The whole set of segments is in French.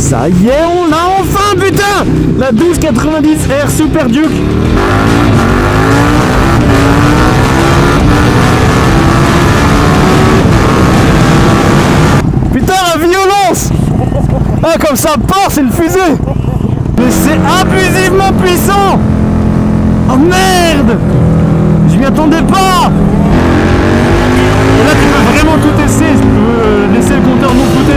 Ça y est, on a enfin, putain, la 1290R Super Duke. Putain, la violence. Ah, comme ça part, c'est une fusée. Mais c'est abusivement puissant. Oh merde, je m'y attendais pas. Et là tu peux vraiment tout tester, tu peux laisser le compteur non fouté.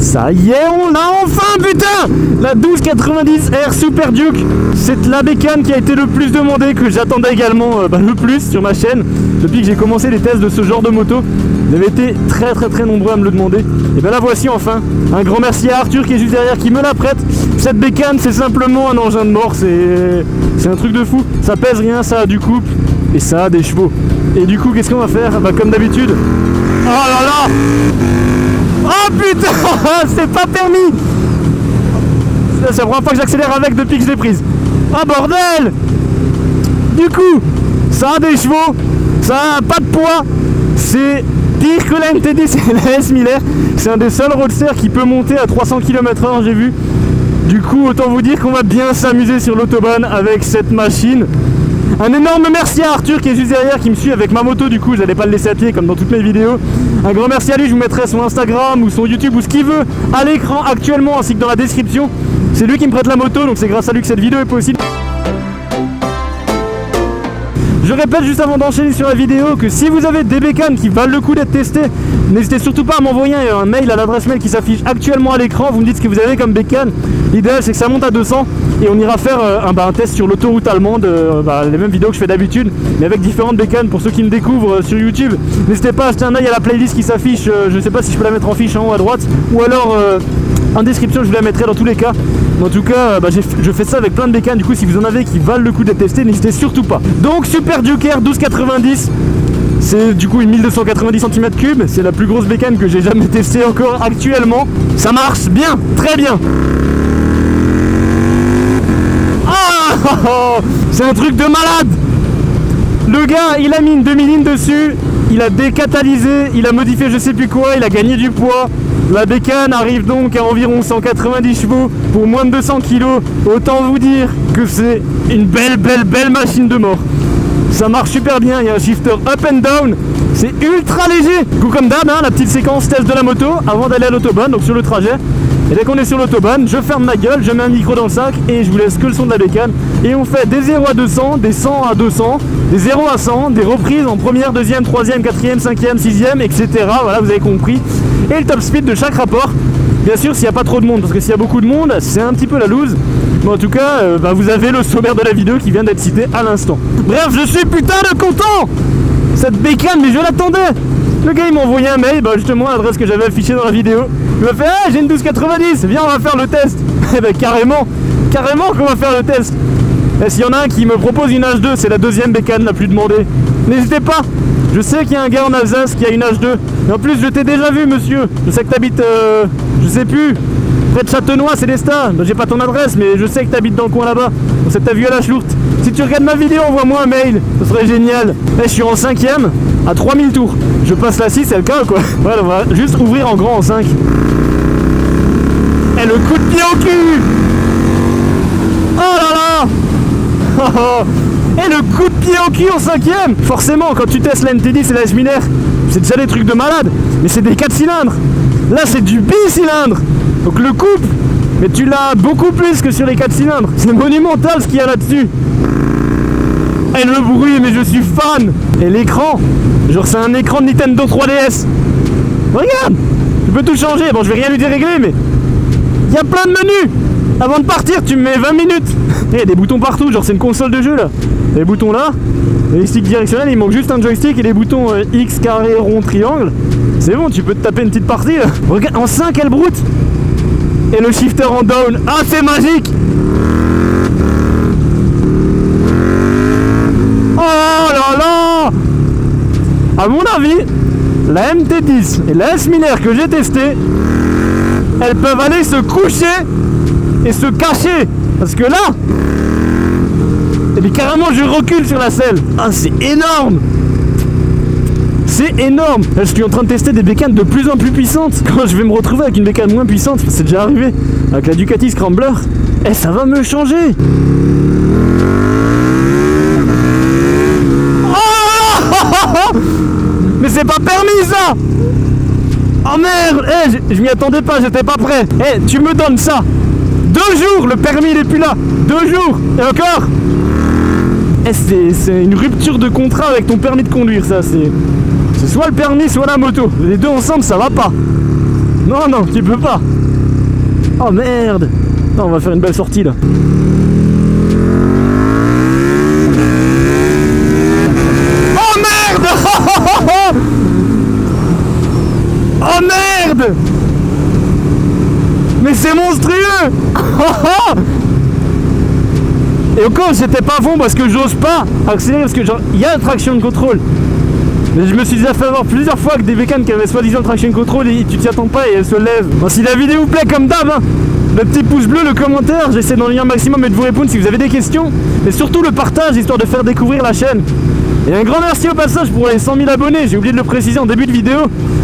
Ça y est, on a enfin, putain, la 1290R Super Duke. C'est la bécane qui a été le plus demandée, que j'attendais également le plus sur ma chaîne. Depuis que j'ai commencé les tests de ce genre de moto, vous avez été très nombreux à me le demander. Et bien la voici enfin. Un grand merci à Arthur qui est juste derrière, qui me la prête. Cette bécane, c'est simplement un engin de mort, c'est un truc de fou. Ça pèse rien, ça a du couple et ça a des chevaux. Et du coup, qu'est-ce qu'on va faire? Bah comme d'habitude. Oh là là! Oh putain, c'est pas permis. C'est la première fois que j'accélère avec depuis que je l'ai prise. Ah bordel. Du coup, ça a des chevaux, ça a pas de poids. C'est pire que la MT10 et la S Miller. C'est un des seuls roadsters qui peut monter à 300 km/h, j'ai vu. Du coup, autant vous dire qu'on va bien s'amuser sur l'autobahn avec cette machine. Un énorme merci à Arthur qui est juste derrière, qui me suit avec ma moto, du coup j'allais pas le laisser à pied comme dans toutes mes vidéos. Un grand merci à lui, je vous mettrai son Instagram ou son YouTube ou ce qu'il veut à l'écran actuellement ainsi que dans la description. C'est lui qui me prête la moto, donc c'est grâce à lui que cette vidéo est possible. Je répète juste avant d'enchaîner sur la vidéo que si vous avez des bécanes qui valent le coup d'être testées, n'hésitez surtout pas à m'envoyer un mail à l'adresse mail qui s'affiche actuellement à l'écran. Vous me dites ce que vous avez comme bécane. L'idéal c'est que ça monte à 200 et on ira faire un test sur l'autoroute allemande, les mêmes vidéos que je fais d'habitude, mais avec différentes bécanes pour ceux qui me découvrent sur YouTube. N'hésitez pas à jeter un œil à la playlist qui s'affiche, je ne sais pas si je peux la mettre en fiche en haut à droite ou alors en description, je vous la mettrai dans tous les cas. En tout cas, je fais ça avec plein de bécanes, du coup si vous en avez qui valent le coup d'être testés, n'hésitez surtout pas. Donc Super Duke R 1290, c'est du coup une 1290 cm3, c'est la plus grosse bécane que j'ai jamais testée encore actuellement. Ça marche bien, très bien. Oh, c'est un truc de malade. Le gars, il a mis une demi-ligne dessus, il a décatalysé, il a modifié je sais plus quoi, il a gagné du poids. La bécane arrive donc à environ 190 chevaux pour moins de 200 kg. Autant vous dire que c'est une belle machine de mort. Ça marche super bien, il y a un shifter up and down, c'est ultra léger. Du coup comme d'hab, hein, la petite séquence test de la moto avant d'aller à l'autobahn, donc sur le trajet. Et dès qu'on est sur l'autobahn, je ferme ma gueule, je mets un micro dans le sac et je vous laisse que le son de la bécane. Et on fait des 0 à 200, des 100 à 200, des 0 à 100, des reprises en première, deuxième, troisième, quatrième, cinquième, sixième, etc. Voilà, vous avez compris. Et le top speed de chaque rapport. Bien sûr, s'il n'y a pas trop de monde, parce que s'il y a beaucoup de monde, c'est un petit peu la loose. Mais en tout cas, vous avez le sommaire de la vidéo qui vient d'être cité à l'instant. Bref, je suis putain de content. Cette bécane, mais je l'attendais. Le gars il m'a envoyé un mail, justement à l'adresse que j'avais affichée dans la vidéo. Il m'a fait « Ah, j'ai une 1290, viens on va faire le test !» Eh ben carrément qu'on va faire le test. Et s'il y en a un qui me propose une H2, c'est la deuxième bécane la plus demandée. N'hésitez pas, je sais qu'il y a un gars en Alsace qui a une H2. Et en plus je t'ai déjà vu monsieur, je sais que t'habites, je sais plus, près de Châtenois, Célestat. J'ai pas ton adresse mais je sais que t'habites dans le coin là-bas. On s'est vu à la Schlourte. Si tu regardes ma vidéo, envoie-moi un mail, ce serait génial. Je suis en 5ème à 3000 tours. Je passe la 6, c'est le cas quoi. Voilà, on va juste ouvrir en grand en 5. Et le coup de pied au cul. Oh là là. Et le coup de pied au cul en 5ème. Forcément, quand tu testes la MT10 et la S1000R, c'est déjà des trucs de malade. Mais c'est des 4 cylindres. Là, c'est du bicylindre. Donc le couple, mais tu l'as beaucoup plus que sur les 4 cylindres. C'est monumental ce qu'il y a là-dessus. Et le bruit, mais je suis fan. Et l'écran, genre c'est un écran de Nintendo 3DS. Regarde, tu peux tout changer. Bon, je vais rien lui dérégler, mais il y a plein de menus. Avant de partir, tu me mets 20 minutes. Et il y a des boutons partout, genre c'est une console de jeu là. Les boutons là, les sticks directionnels, il manque juste un joystick et les boutons X, carré, rond, triangle. C'est bon, tu peux te taper une petite partie là. Regarde, en 5, elle broute. Et le shifter en down. Ah, c'est magique. Oh là là. À mon avis, la MT10 et la S1000R que j'ai testé, elles peuvent aller se coucher et se cacher. Parce que là, et bien carrément je recule sur la selle. Ah, c'est énorme. C'est énorme. Là, je suis en train de tester des bécanes de plus en plus puissantes. Quand je vais me retrouver avec une bécane moins puissante, c'est déjà arrivé, avec la Ducati Scrambler, et ça va me changer. Oh mais c'est pas permis ça. Oh merde. Je m'y attendais pas, j'étais pas prêt. Tu me donnes ça 2 jours, le permis il est plus là. 2 jours, et encore. C'est une rupture de contrat avec ton permis de conduire, ça. C'est soit le permis, soit la moto. Les deux ensemble, ça va pas. Non, non, tu peux pas. Oh merde. Non, on va faire une belle sortie là. Oh merde. Oh merde. Mais c'est monstrueux. Et encore c'était pas bon parce que j'ose pas accélérer parce que genre il y a la traction de contrôle. Mais je me suis déjà fait avoir plusieurs fois avec des bécanes qui avaient soi-disant traction control et tu t'y attends pas et elles se lèvent. Bon, si la vidéo vous plaît comme d'hab, hein, le petit pouce bleu, le commentaire, j'essaie d'en lire un maximum et de vous répondre si vous avez des questions. Mais surtout le partage histoire de faire découvrir la chaîne. Et un grand merci au passage pour les 100 000 abonnés, j'ai oublié de le préciser en début de vidéo.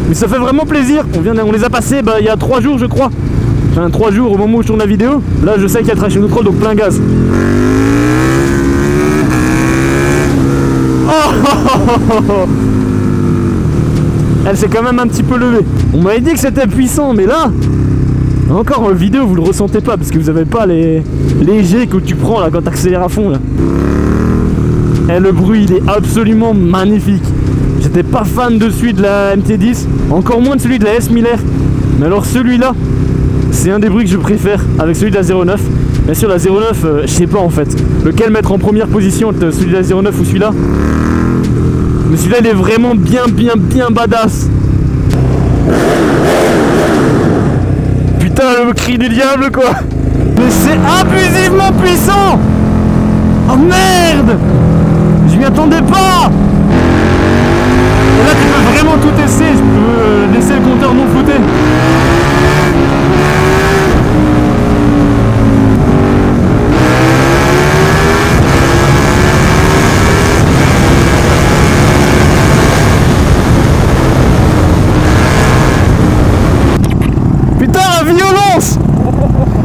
Mais ça fait vraiment plaisir, on les a passés il y a 3 jours je crois. Enfin 3 jours au moment où je tourne la vidéo. Là je sais qu'il y a traction control donc plein gaz. Oh elle s'est quand même un petit peu levée. On m'avait dit que c'était puissant, mais là, encore en vidéo, vous le ressentez pas parce que vous avez pas les jets que tu prends là quand tu accélères à fond là. Et le bruit, il est absolument magnifique. J'étais pas fan de celui de la MT10, encore moins de celui de la S1000R. Mais alors celui-là, c'est un des bruits que je préfère avec celui de la 09. Bien sûr, la 09, je sais pas en fait. Lequel mettre en première position, celui de la 09 ou celui-là? Mais celui-là il est vraiment bien badass. Putain le cri du diable quoi. Mais c'est abusivement puissant. Oh merde. Je m'y attendais pas. Et là tu peux vraiment tout tester. Je peux laisser le compteur non flouté.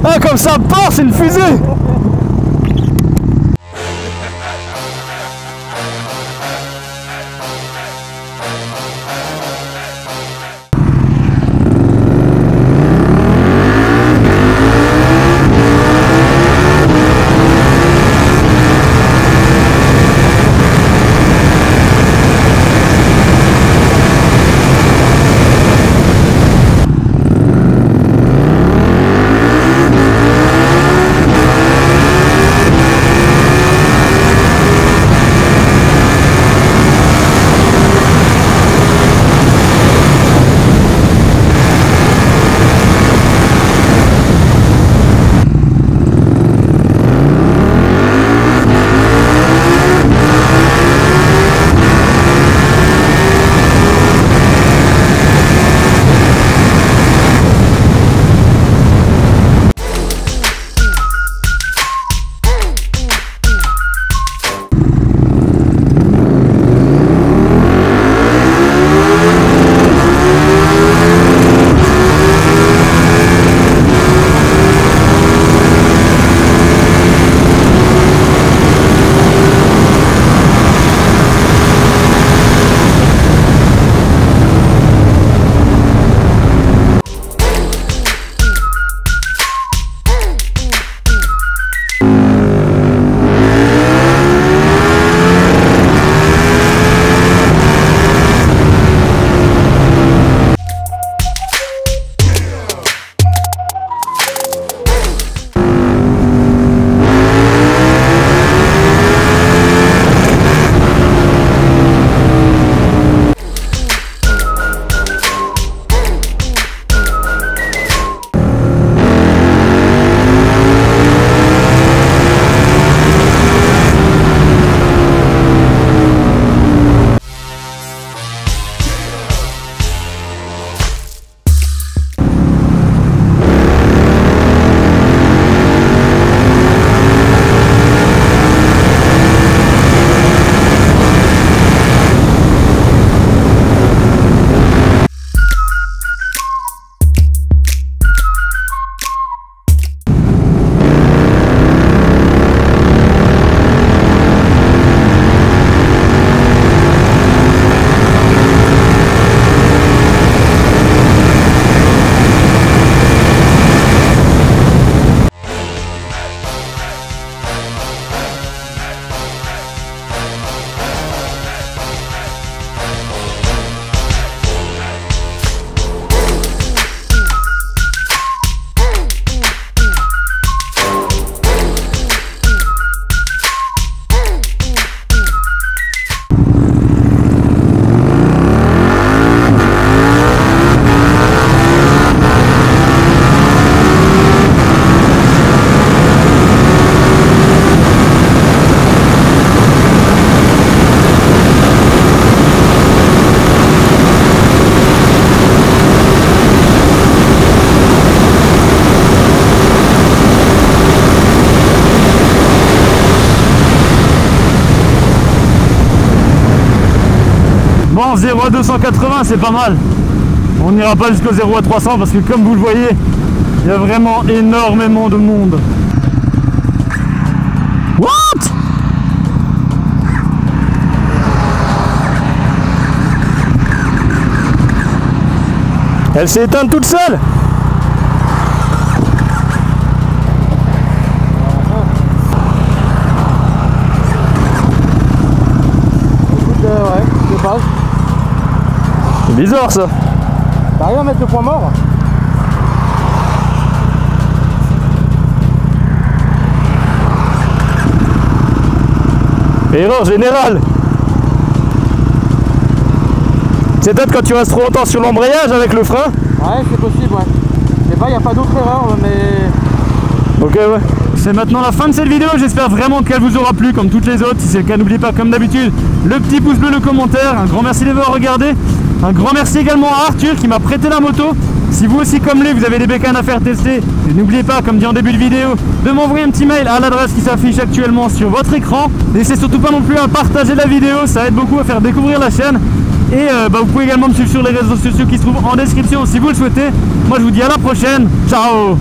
Ah comme ça part, c'est une fusée. pense 0 à 280 c'est pas mal. On n'ira pas jusqu'au 0 à 300 parce que comme vous le voyez, il y a vraiment énormément de monde. What? Elle s'est éteinte toute seule. Ouais, je passe. C'est bizarre ça. T'arrives à mettre le point mort? Erreur générale. C'est peut-être quand tu restes trop longtemps sur l'embrayage avec le frein. Ouais, c'est possible, ouais. Je sais pas, il n'y a pas d'autre erreur, mais... Ok, ouais. C'est maintenant la fin de cette vidéo, j'espère vraiment qu'elle vous aura plu comme toutes les autres. Si c'est le cas, n'oubliez pas comme d'habitude le petit pouce bleu, le commentaire. Un grand merci de m'avoir regardé. Un grand merci également à Arthur qui m'a prêté la moto. Si vous aussi comme lui, vous avez des bécanes à faire tester, n'oubliez pas, comme dit en début de vidéo, de m'envoyer un petit mail à l'adresse qui s'affiche actuellement sur votre écran. N'hésitez surtout pas non plus à partager la vidéo, ça aide beaucoup à faire découvrir la chaîne. Et vous pouvez également me suivre sur les réseaux sociaux qui se trouvent en description si vous le souhaitez. Moi je vous dis à la prochaine, ciao.